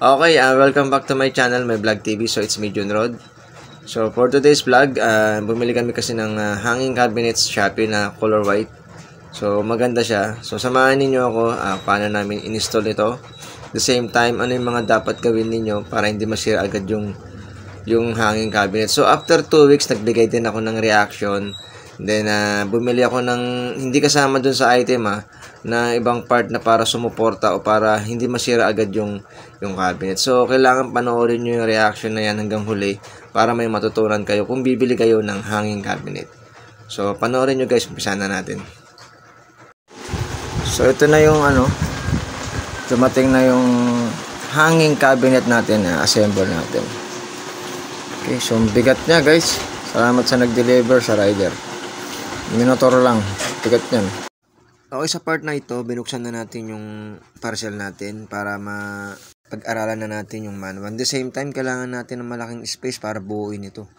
Okay, welcome back to my channel, my vlog TV. So, it's me, Junrod. So, for today's vlog, bumili kami kasi ng hanging cabinets Shopee na color white. So, maganda siya. So, samahan ninyo ako paano namin in-install ito. The same time, ano yung mga dapat gawin ninyo para hindi masira agad yung hanging cabinet. So, after 2 weeks, nagbigay din ako ng reaction. Then, bumili ako ng, hindi kasama dun sa item na ibang part na para sumuporta o para hindi masira agad yung cabinet. So, kailangan panoorin nyo yung reaction na yan hanggang huli para may matutunan kayo kung bibili kayo ng hanging cabinet. So, panoorin nyo guys, umpisa na natin. So, ito na yung dumating na yung hanging cabinet natin, assemble natin. Okay, so bigat niya guys. Salamat sa nag-deliver sa rider. Minotaur lang, bigat niyan. Okay, sa part na ito, binuksan na natin yung parcel natin para pag-aralan na natin yung manual. At the same time, kailangan natin ng malaking space para buuin ito.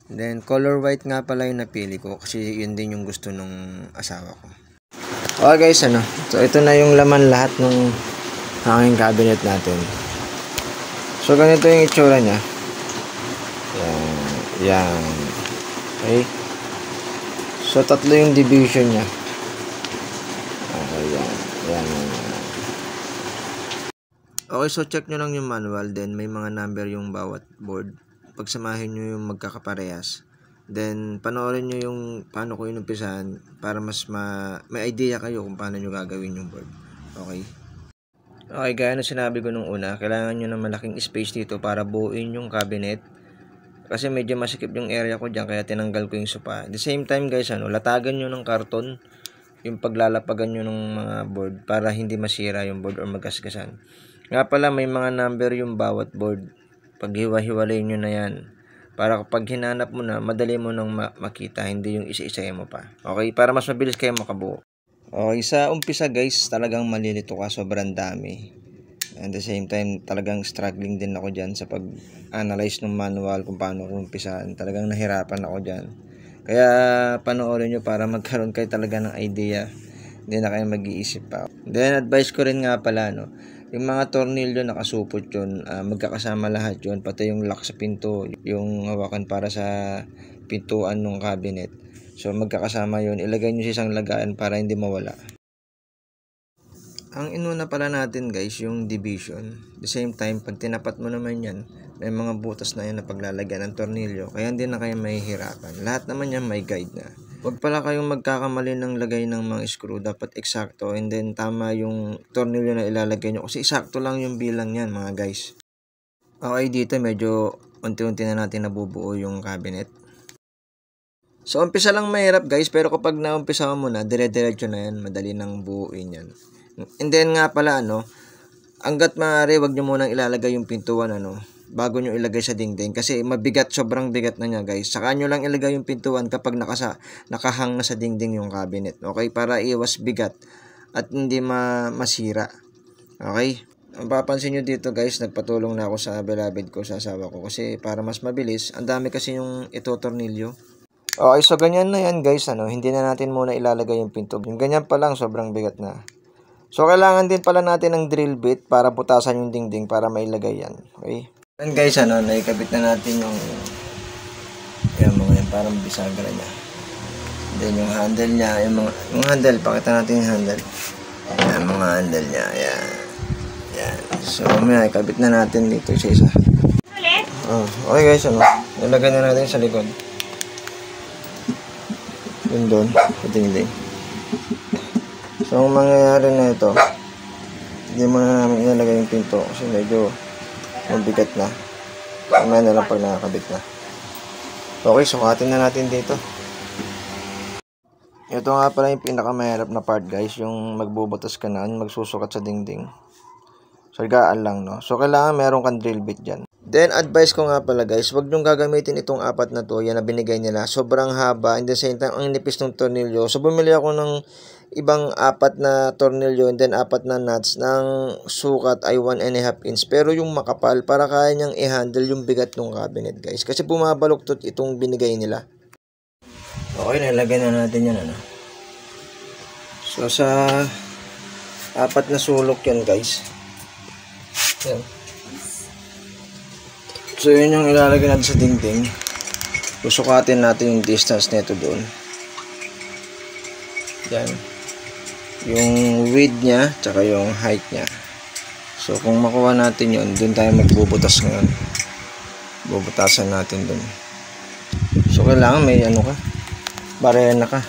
Then, color white nga pala yung napili ko kasi yun din yung gusto nung asawa ko. Okay guys, so ito na yung laman lahat ng hanging cabinet natin. So, ganito yung itsura niya. Yan. Okay. So, tatlo yung division niya. Yan. Okay, so check nyo lang yung manual. Then, may mga number yung bawat board. Pagsamahin nyo yung magkakaparehas. Then, panoorin nyo yung paano ko inumpisahan para mas may idea kayo kung paano nyo gagawin yung board. Okay? Okay, gaya na sinabi ko nung una, kailangan nyo ng malaking space dito para buuin yung cabinet. Kasi medyo masikip yung area ko dyan, kaya tinanggal ko yung sopa. At the same time guys, latagan nyo ng karton yung paglalapagan nyo ng mga board para hindi masira yung board or magkasgasan. Nga pala, may mga number yung bawat board. Paghiwa-hiwalay nyo na yan. Para kapag hinanap mo na, madali mo nang makita, hindi yung isa-isa mo pa. Okay, para mas mabilis kayo makabuo. Okay, sa umpisa guys, talagang malilito ka, sobrang dami. And the same time, talagang struggling din ako dyan sa pag-analyze ng manual kung paano ko umpisahan. Talagang nahirapan ako dyan. Kaya panoorin nyo para magkaroon kayo talaga ng idea. Hindi na kayo mag-iisip pa. Then advice ko rin nga pala, yung mga tornilyo nakasupot yun, magkakasama lahat yun, pati yung lock sa pinto, yung hawakan para sa pintuan ng cabinet. So magkakasama yun, ilagay nyo sa isang lagayan para hindi mawala. Ang inuna pala natin guys, yung division. The same time, pag tinapat mo naman yan, may mga butas na yan na paglalagyan ng tornilyo, kaya hindi na kayo mahihirapan. Lahat naman yan may guide na. Huwag pala kayong magkakamali ng lagay ng mga screw, dapat eksakto, and then tama yung tornilyo na ilalagay nyo, kasi eksakto lang yung bilang yan mga guys. Okay, dito medyo unti-unti na natin nabubuo yung cabinet. So umpisa lang mahirap guys, pero kapag naumpisa mo na, dire-diretso na yan, madali nang buuin yan. And then nga pala hanggat maaari, wag nyo munang ilalagay yung pintuan bago nyo ilagay sa dingding, kasi mabigat, sobrang bigat na niya guys. Saka nyo lang ilagay yung pintuan kapag nakahang na sa dingding yung cabinet. Okay, para iwas bigat at hindi masira. Okay, ang papansin nyo dito guys, nagpatulong na ako sa beloved ko, sa asawa ko, kasi para mas mabilis. Ang dami kasi yung ito tornilyo. Okay, so ganyan na yan guys, hindi na natin muna ilalagay yung pinto. Yung ganyan pa lang, sobrang bigat na. So, kailangan din pala natin ng drill bit para butasan yung dingding para mailagay yan. Okay? And guys, naikabit na natin yung mga yan, parang bisagra niya. Then, yung handle niya, yung handle, pakita natin yung handle. Yan, mga handle niya. Yan. So, may ikabit na natin dito isa-isa. Okay guys, nilagay na natin sa likod. Yun doon, sa dingding. So, ang mangyayari na ito, hindi mo na namin ilalagay yung pinto kasi medyo mabigat na. Mamaya na lang pag nakakabit na. Okay, sukatin na natin dito. Ito nga pala yung pinakamahirap na part guys, yung magbubutas ka na, magsusukat sa dingding. Sargaan lang, So, kailangan meron kang drill bit dyan. Then, advice ko nga pala guys, wag nyong gagamitin itong apat na to, yan na binigay nila. Sobrang haba, and the same time, ang nipis ng tornilyo. So, bumili ako ng ibang apat na tornilyo and then apat na nuts ng sukat ay 1.5 inch. Pero yung makapal, para kaya niyang i-handle yung bigat ng cabinet guys. Kasi bumabaluktot itong binigay nila. Okay, nalagay na natin yan So, sa apat na sulok yan guys. Yan. So yun yung ilalagay natin sa dingding. Susukatin natin yung distance nito doon. Yan. Yung width niya, tsaka yung height niya. So kung makuha natin yun, doon tayo magbubutas ngayon. Bubutasan natin doon. So kailangan may ano ka, barena ka.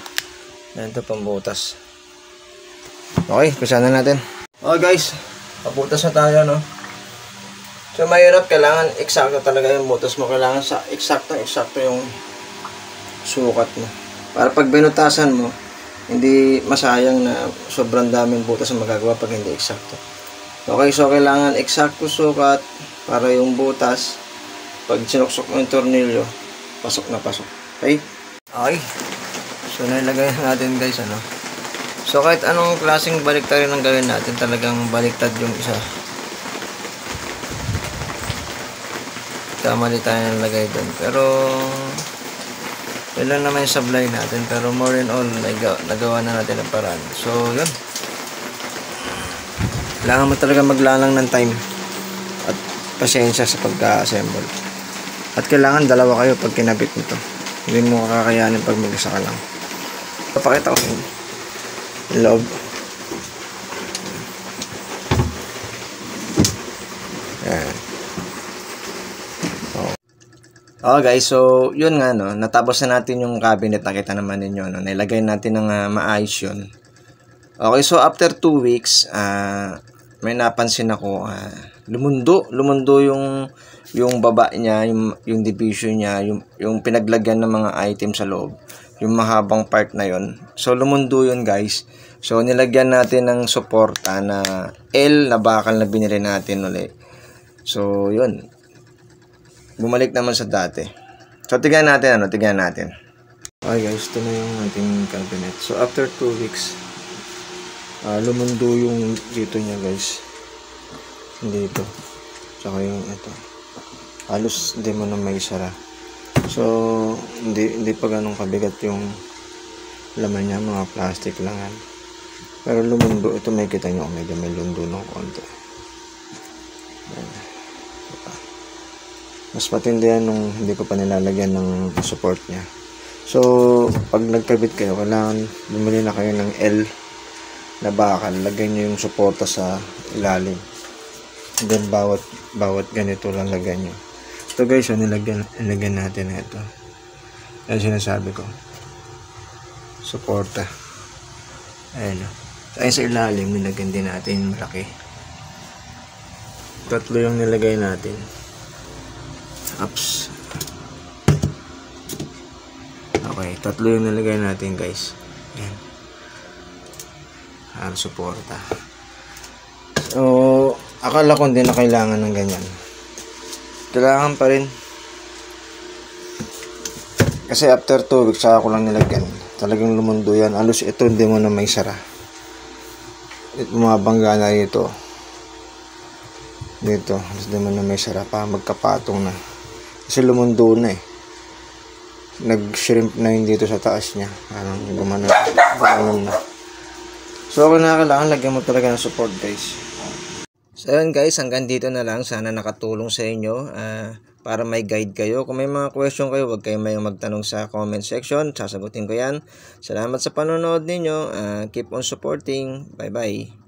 Yan ito pambutas. Okay, pisa na natin. Okay guys, pabutas na tayo, no? So mahirap, kailangan eksakto talaga yung butas mo. Kailangan sa eksakto yung sukat mo. Para pag binutasan mo, hindi masayang na sobrang daming butas ang magagawa pag hindi eksakto. Okay, so kailangan eksakto sukat para yung butas, pag sinuksok mo yung tornilyo, pasok na pasok. Okay? Okay. So nilagay natin guys, ano? So kahit anong klaseng baliktad rin ang gawin natin, talagang baliktad yung isa. Kamali tayo nalagay doon. Pero yun lang naman yung sablay natin. Pero more in all, nagawa na natin ang paraan. So yun. Kailangan mo talaga maglalang ng time at pasensya sa pagka-assemble. At kailangan dalawa kayo pag kinabit nito. Hindi mo kakayanin pag mag-isa ka lang. Papakita ko yun. Loob. Yan. Oh guys, so yun nga, no, natapos na natin yung cabinet. Nakita naman ninyo, no, nilagay natin ng maayos yun. Okay, so after 2 weeks, may napansin ako, lumundo yung baba niya, yung division niya, yung pinaglagyan ng mga item sa loob, yung mahabang part na yun. So lumundo yun guys. So nilagyan natin ng suporta na L na bakal na binili natin ulit. So yun, bumalik naman sa dati. So tignan natin, tignan natin. Okay guys, ito na yung ating cabinet. So after 2 weeks, lumundo yung dito niya guys. Dito. Tsaka yung ito. Halos hindi mo na may sara. So hindi pa ganun kabigat yung laman niya, mga plastic lang yan. Pero lumundo, ito may kita nyo, medyo may lundo ng konti. Mas matindi yan nung hindi ko pa nilalagyan ng support niya. So pag nagkabit kayo, kailangan bumili na kayo ng L na bakal. Lagyan nyo yung suporta sa ilalim. And then bawat ganito lang lagyan nyo. Ito guys, nilagyan natin na ito. Yan sinasabi ko, suporta. Ayan o. Tayo sa ilalim, nilagyan din natin malaki. 3 yung nilagay natin. Ups. Okay, 3 yung nilagay natin guys. Ayan. Para suporta. So akala ko hindi na kailangan ng ganyan. Kailangan pa rin. Kasi after 2 weeks saka ko lang nilagyan. Talagang lumundo yan. Alos ito hindi mo na may sara. Bumabangga na dito. Dito. Alos hindi mo na may sara. Pa magkapatong na. Kasi lumundo na eh. Nag-shrimp na yun dito sa taas niya. Parang gumano na. So kailangan lagyan mo talaga ng support guys. So yun guys, hanggang dito na lang. Sana nakatulong sa inyo para may guide kayo. Kung may mga question kayo, huwag kayong mayong magtanong sa comment section. Sasagutin ko yan. Salamat sa panonood ninyo. Keep on supporting. Bye bye.